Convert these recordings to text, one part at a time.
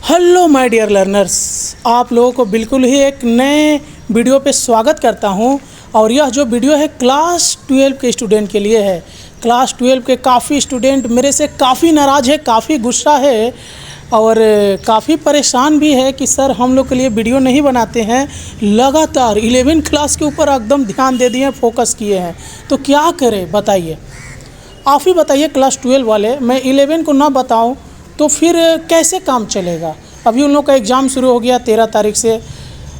Hello my dear learners, आप लोगों को बिल्कुल ही एक नए वीडियो पे स्वागत करता हूं। और यह जो वीडियो है क्लास 12 के स्टूडेंट के लिए है। क्लास 12 के काफ़ी स्टूडेंट मेरे से काफ़ी नाराज़ है, काफ़ी गुस्सा है और काफ़ी परेशान भी है कि सर हम लोग के लिए वीडियो नहीं बनाते हैं। लगातार 11 क्लास के ऊपर एकदम ध्यान दे दिए, फोकस किए हैं, तो क्या करें बताइए। आप ही बताइए क्लास 12 वाले, मैं 11 को ना बताऊं तो फिर कैसे काम चलेगा। अभी उन लोग का एग्ज़ाम शुरू हो गया 13 तारीख से।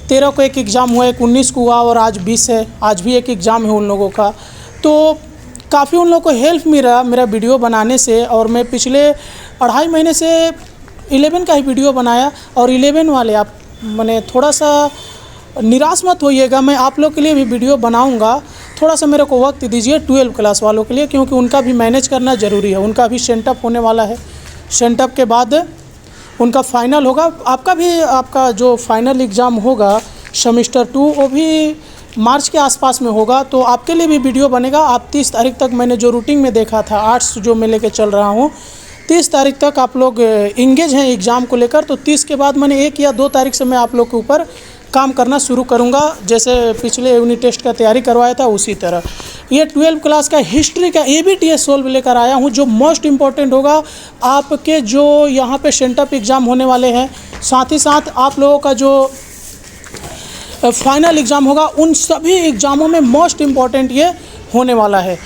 13 को एक एग्ज़ाम हुआ, एक 19 को हुआ और आज 20 है। आज भी एक एग्ज़ाम है उन लोगों का। तो काफ़ी उन लोगों को हेल्प मिला मेरा वीडियो बनाने से। और मैं पिछले 2.5 महीने से 11 का ही वीडियो बनाया। और 11 वाले आप मैंने थोड़ा सा निराश मत होइएगा, मैं आप लोग के लिए भी वीडियो बनाऊंगा। थोड़ा सा मेरे को वक्त दीजिए 12 क्लास वालों के लिए, क्योंकि उनका भी मैनेज करना ज़रूरी है। उनका भी सेंटअप होने वाला है। सेंटअप के बाद उनका फाइनल होगा। आपका जो फाइनल एग्ज़ाम होगा सेमेस्टर 2 वो भी मार्च के आसपास में होगा। तो आपके लिए भी वीडियो बनेगा। आप 30 तारीख तक मैंने जो रूटीन में देखा था, आर्ट्स जो मैं लेके चल रहा हूँ, 30 तारीख तक आप लोग इंगेज हैं एग्ज़ाम को लेकर। तो 30 के बाद मैंने 1 या 2 तारीख से मैं आप लोग के ऊपर काम करना शुरू करूंगा, जैसे पिछले यूनिट टेस्ट का तैयारी करवाया था उसी तरह। ये 12 क्लास का हिस्ट्री का ABTS सोल्व लेकर आया हूं, जो मोस्ट इम्पॉर्टेंट होगा आपके जो यहाँ पे सेंटअप एग्ज़ाम होने वाले हैं। साथ ही साथ आप लोगों का जो फाइनल एग्ज़ाम होगा, उन सभी एग्ज़ामों में मोस्ट इम्पॉर्टेंट ये होने वाला है।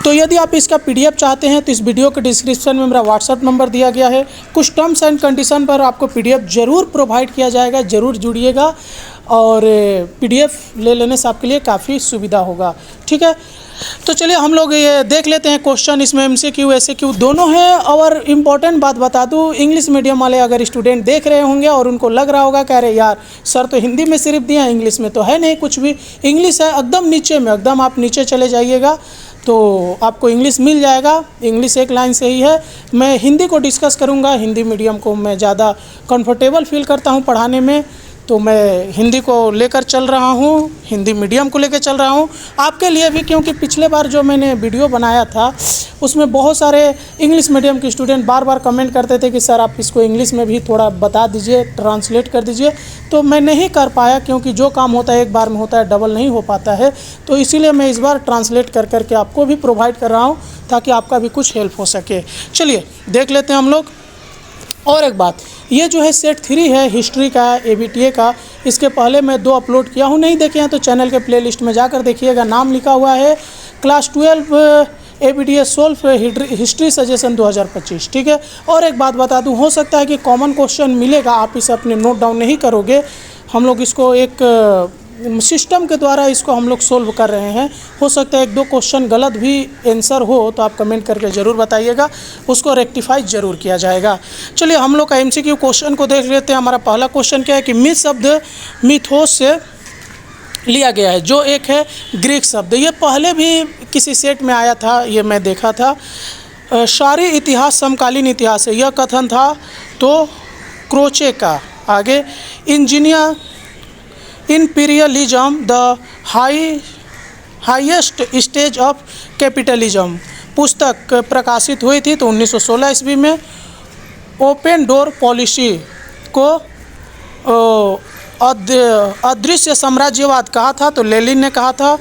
तो यदि आप इसका PDF चाहते हैं तो इस वीडियो के डिस्क्रिप्शन में मेरा WhatsApp नंबर दिया गया है। कुछ टर्म्स एंड कंडीशन पर आपको PDF ज़रूर प्रोवाइड किया जाएगा, ज़रूर जुड़िएगा और PDF ले लेने से आपके लिए काफ़ी सुविधा होगा। ठीक है, तो चलिए हम लोग ये देख लेते हैं क्वेश्चन। इसमें MCQ SAQ दोनों हैं। और इम्पॉर्टेंट बात बता दूं, इंग्लिश मीडियम वाले अगर स्टूडेंट देख रहे होंगे और उनको लग रहा होगा कि अरे यार सर तो हिंदी में सिर्फ दिया, इंग्लिश में तो है नहीं कुछ भी। इंग्लिश है एकदम नीचे में, एकदम आप नीचे चले जाइएगा तो आपको इंग्लिश मिल जाएगा। इंग्लिश एक लाइन से ही है। मैं हिंदी को डिस्कस करूँगा। हिंदी मीडियम को मैं ज़्यादा कंफर्टेबल फील करता हूँ पढ़ाने में, तो मैं हिंदी को लेकर चल रहा हूँ, हिंदी मीडियम को लेकर चल रहा हूँ आपके लिए भी। क्योंकि पिछले बार जो मैंने वीडियो बनाया था उसमें बहुत सारे इंग्लिश मीडियम के स्टूडेंट बार बार कमेंट करते थे कि सर आप इसको इंग्लिश में भी थोड़ा बता दीजिए, ट्रांसलेट कर दीजिए। तो मैं नहीं कर पाया, क्योंकि जो काम होता है एक बार में होता है, डबल नहीं हो पाता है। तो इसीलिए मैं इस बार ट्रांसलेट कर करके आपको भी प्रोवाइड कर रहा हूँ, ताकि आपका भी कुछ हेल्प हो सके। चलिए देख लेते हैं हम लोग। और एक बात, ये जो है सेट 3 है हिस्ट्री का, ABTA का। इसके पहले मैं 2 अपलोड किया हूँ, नहीं देखे हैं तो चैनल के प्लेलिस्ट में जाकर देखिएगा। नाम लिखा हुआ है class 12 ABTS solve history suggestion 2025। ठीक है, और एक बात बता दूँ, हो सकता है कि कॉमन क्वेश्चन मिलेगा, आप इसे अपने नोट डाउन नहीं करोगे। हम लोग इसको एक सिस्टम के द्वारा इसको हम लोग सोल्व कर रहे हैं। हो सकता है 1-2 क्वेश्चन गलत भी आंसर हो, तो आप कमेंट करके ज़रूर बताइएगा, उसको रेक्टिफाई ज़रूर किया जाएगा। चलिए हम लोग का MCQ क्वेश्चन को देख लेते हैं। हमारा पहला क्वेश्चन क्या है कि मिथ शब्द मिथोस से लिया गया है, जो एक है ग्रीक शब्द। ये पहले भी किसी सेट में आया था, ये मैं देखा था। सारी इतिहास समकालीन इतिहास है, यह कथन था तो क्रोचे का। आगे imperialism the highest stage of capitalism पुस्तक प्रकाशित हुई थी तो 1916 ईस्वी में। ओपन डोर पॉलिसी को अदृश्य साम्राज्यवाद कहा था तो लेनिन ने कहा था।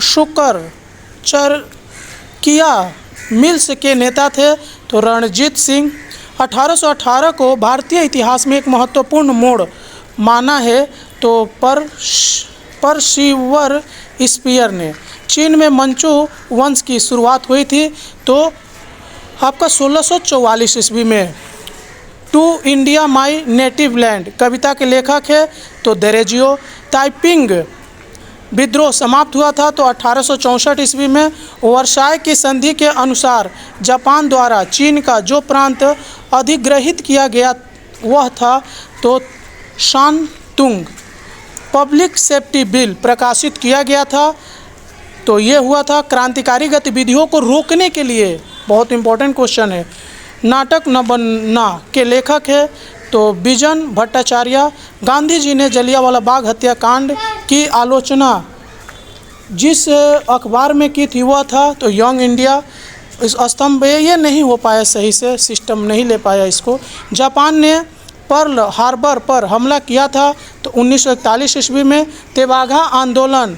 शुक्राचार्य मिल्स के नेता थे तो रणजीत सिंह। 1818 को भारतीय इतिहास में एक महत्वपूर्ण मोड़ माना है तो परसिवर स्पीयर ने। चीन में मंचू वंश की शुरुआत हुई थी तो आपका 1644 ईस्वी में। To India my native land कविता के लेखक है तो देरेजियो। ताइपिंग विद्रोह समाप्त हुआ था तो 1864 ईस्वी में। वर्साय की संधि के अनुसार जापान द्वारा चीन का जो प्रांत अधिग्रहित किया गया वह था तो शांतुंग। पब्लिक सेफ्टी बिल प्रकाशित किया गया था तो ये हुआ था क्रांतिकारी गतिविधियों को रोकने के लिए। बहुत इंपॉर्टेंट क्वेश्चन है। नाटक न बनना के लेखक है तो बिजन भट्टाचार्य। गांधी जी ने जलियांवाला बाग हत्याकांड की आलोचना जिस अखबार में की थी वह था तो यंग इंडिया। इस स्तंभ ये नहीं हो पाया, सही से सिस्टम नहीं ले पाया इसको। जापान ने पर्ल हार्बर पर हमला किया था तो 1941 ईस्वी में। तेभागा आंदोलन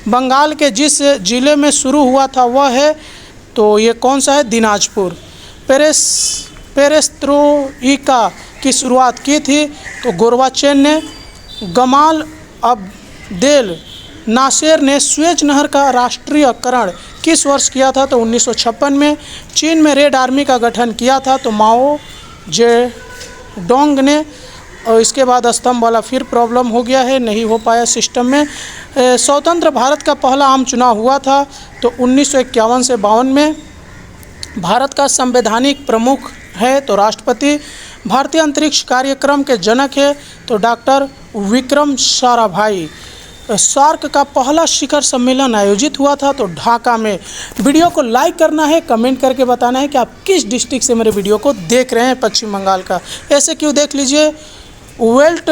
बंगाल के जिस ज़िले में शुरू हुआ था वह है, तो ये कौन सा है, दिनाजपुर। पेरेस्त्रोइका की शुरुआत की थी तो गोरबाचेव ने। गमाल अब्देल नासेर ने स्वेज नहर का राष्ट्रीयकरण किस वर्ष किया था, तो 1956 में। चीन में रेड आर्मी का गठन किया था तो माओ जेडोंग ने। और इसके बाद स्तंभ वाला फिर प्रॉब्लम हो गया है, नहीं हो पाया सिस्टम में। स्वतंत्र भारत का पहला आम चुनाव हुआ था तो 1951 से 52 में। भारत का संवैधानिक प्रमुख है तो राष्ट्रपति। भारतीय अंतरिक्ष कार्यक्रम के जनक है तो डॉक्टर विक्रम साराभाई। सार्क का पहला शिखर सम्मेलन आयोजित हुआ था तो ढाका में। वीडियो को लाइक करना है, कमेंट करके बताना है कि आप किस डिस्ट्रिक्ट से मेरे वीडियो को देख रहे हैं, पश्चिम बंगाल का। ऐसे क्यों, देख लीजिए। वेल्ट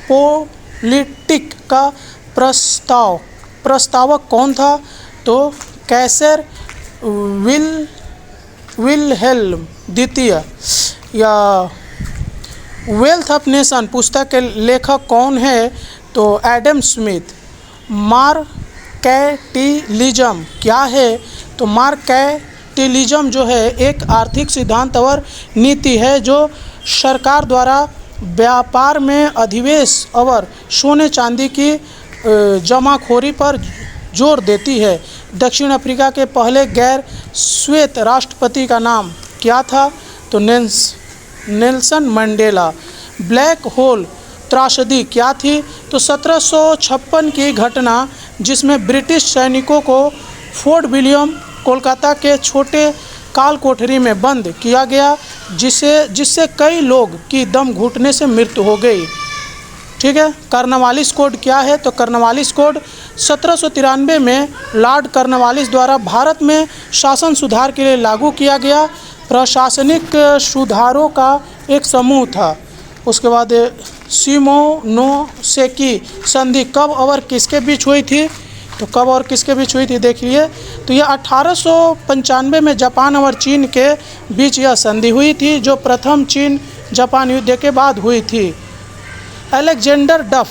पॉलिटिक का प्रस्तावक कौन था, तो कैसर विलहेल्म द्वितीय। या वेल्थ ऑफ नेशन पुस्तक के लेखक कौन है, तो एडम स्मिथ। मार्केटिलिज्म क्या है, तो मार्केटिलिज्म जो है एक आर्थिक सिद्धांत और नीति है जो सरकार द्वारा व्यापार में अधिनिवेश और सोने चांदी की जमाखोरी पर जोर देती है। दक्षिण अफ्रीका के पहले गैर श्वेत राष्ट्रपति का नाम क्या था, तो नेल्सन मंडेला। ब्लैक होल त्रासदी क्या थी, तो 1756 की घटना जिसमें ब्रिटिश सैनिकों को फोर्ट विलियम कोलकाता के छोटे काल कोठरी में बंद किया गया, जिससे कई लोग की दम घुटने से मृत्यु हो गई। ठीक है। कर्नवालिस कोड क्या है, तो कर्नवालिस कोड 1793 में लॉर्ड कर्नवालिस द्वारा भारत में शासन सुधार के लिए लागू किया गया प्रशासनिक सुधारों का एक समूह था। उसके बाद शिमोनोसेकी संधि कब और किसके बीच हुई थी, तो कब और किसके बीच हुई थी देखिए, तो यह 1895 में जापान और चीन के बीच यह संधि हुई थी जो प्रथम चीन जापान युद्ध के बाद हुई थी। अलेक्जेंडर डफ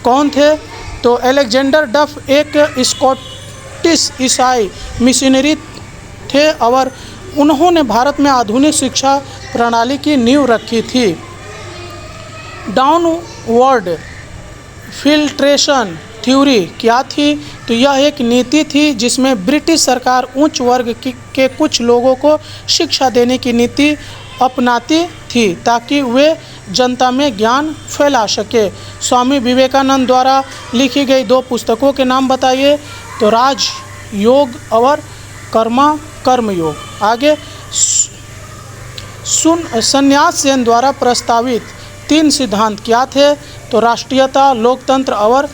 कौन थे, तो अलेक्जेंडर डफ एक स्कॉटिश ईसाई मिशनरी थे और उन्होंने भारत में आधुनिक शिक्षा प्रणाली की नींव रखी थी। डाउनवर्ड फिल्ट्रेशन थ्योरी क्या थी, तो यह एक नीति थी जिसमें ब्रिटिश सरकार उच्च वर्ग के कुछ लोगों को शिक्षा देने की नीति अपनाती थी ताकि वे जनता में ज्ञान फैला सके। स्वामी विवेकानंद द्वारा लिखी गई 2 पुस्तकों के नाम बताइए, तो राजयोग और कर्मयोग। आगे संन्यास सेन द्वारा प्रस्तावित 3 सिद्धांत क्या थे, तो राष्ट्रीयता, लोकतंत्र और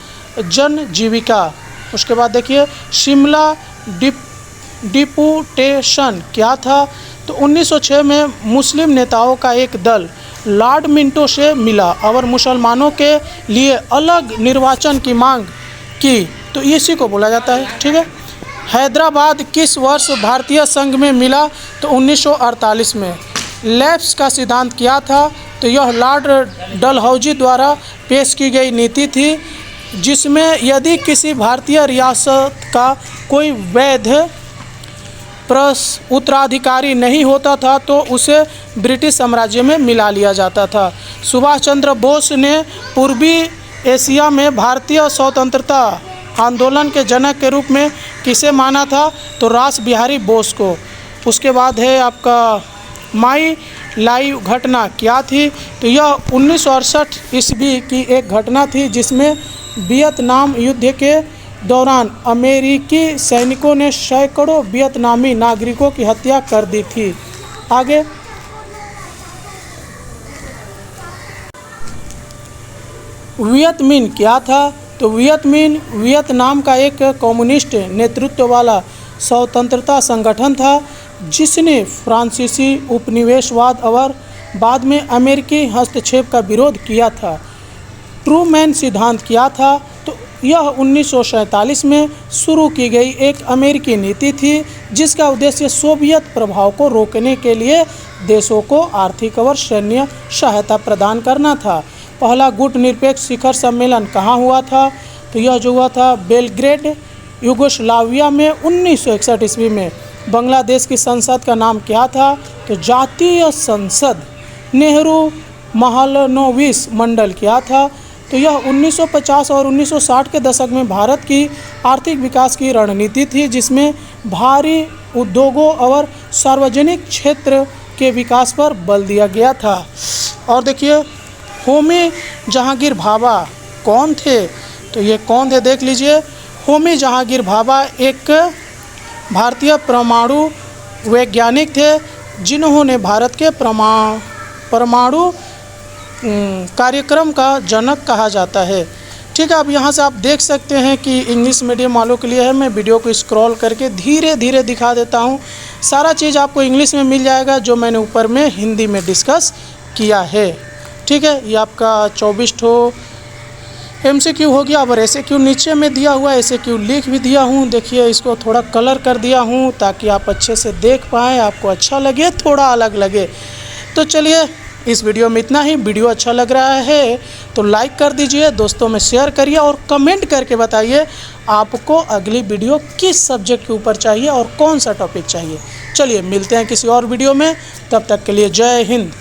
जनजीविका। उसके बाद देखिए शिमला डिपुटेशन क्या था, तो 1906 में मुस्लिम नेताओं का एक दल लॉर्ड मिंटो से मिला और मुसलमानों के लिए अलग निर्वाचन की मांग की, तो इसी को बोला जाता है। ठीक है। हैदराबाद किस वर्ष भारतीय संघ में मिला, तो 1948 में। लैप्स का सिद्धांत क्या था, तो यह लॉर्ड डलहौजी द्वारा पेश की गई नीति थी जिसमें यदि किसी भारतीय रियासत का कोई वैध उत्तराधिकारी नहीं होता था तो उसे ब्रिटिश साम्राज्य में मिला लिया जाता था। सुभाष चंद्र बोस ने पूर्वी एशिया में भारतीय स्वतंत्रता आंदोलन के जनक के रूप में किसे माना था, तो रास बिहारी बोस को। उसके बाद है आपका माई लाइव घटना क्या थी, तो यह 1968 ईस्वी की एक घटना थी जिसमें वियतनाम युद्ध के दौरान अमेरिकी सैनिकों ने सैकड़ों वियतनामी नागरिकों की हत्या कर दी थी। आगे वियत मिन क्या था, तो वियत मिन वियतनाम का एक कम्युनिस्ट नेतृत्व वाला स्वतंत्रता संगठन था जिसने फ्रांसीसी उपनिवेशवाद और बाद में अमेरिकी हस्तक्षेप का विरोध किया था। ट्रूमैन सिद्धांत क्या था, तो यह 1947 में शुरू की गई एक अमेरिकी नीति थी जिसका उद्देश्य सोवियत प्रभाव को रोकने के लिए देशों को आर्थिक और सैन्य सहायता प्रदान करना था। पहला गुट निरपेक्ष शिखर सम्मेलन कहाँ हुआ था? तो यह जो हुआ था बेलग्रेड, यूगोस्लाविया में 1961 ईस्वी में। बांग्लादेश की संसद का नाम क्या था? तो जातीय संसद। नेहरू महालनोबिस मंडल क्या था? तो यह 1950 और 1960 के दशक में भारत की आर्थिक विकास की रणनीति थी जिसमें भारी उद्योगों और सार्वजनिक क्षेत्र के विकास पर बल दिया गया था। और देखिए होमी जहांगीर भाभा कौन थे? तो ये कौन थे देख लीजिए। होमी जहांगीर भाभा एक भारतीय परमाणु वैज्ञानिक थे जिन्होंने भारत के परमाणु कार्यक्रम का जनक कहा जाता है। ठीक है, अब यहाँ से आप देख सकते हैं कि इंग्लिश मीडियम वालों के लिए है। मैं वीडियो को स्क्रॉल करके धीरे धीरे दिखा देता हूँ। सारा चीज़ आपको इंग्लिश में मिल जाएगा जो मैंने ऊपर में हिंदी में डिस्कस किया है। ठीक है, ये आपका 24 ठो MCQ हो गया। और SAQ नीचे में दिया हुआ है, SAQ लिख भी दिया हूँ। देखिए इसको थोड़ा कलर कर दिया हूँ ताकि आप अच्छे से देख पाएँ, आपको अच्छा लगे, थोड़ा अलग लगे। तो चलिए इस वीडियो में इतना ही। वीडियो अच्छा लग रहा है तो लाइक कर दीजिए, दोस्तों में शेयर करिए और कमेंट करके बताइए आपको अगली वीडियो किस सब्जेक्ट के ऊपर चाहिए और कौन सा टॉपिक चाहिए। चलिए मिलते हैं किसी और वीडियो में, तब तक के लिए जय हिंद।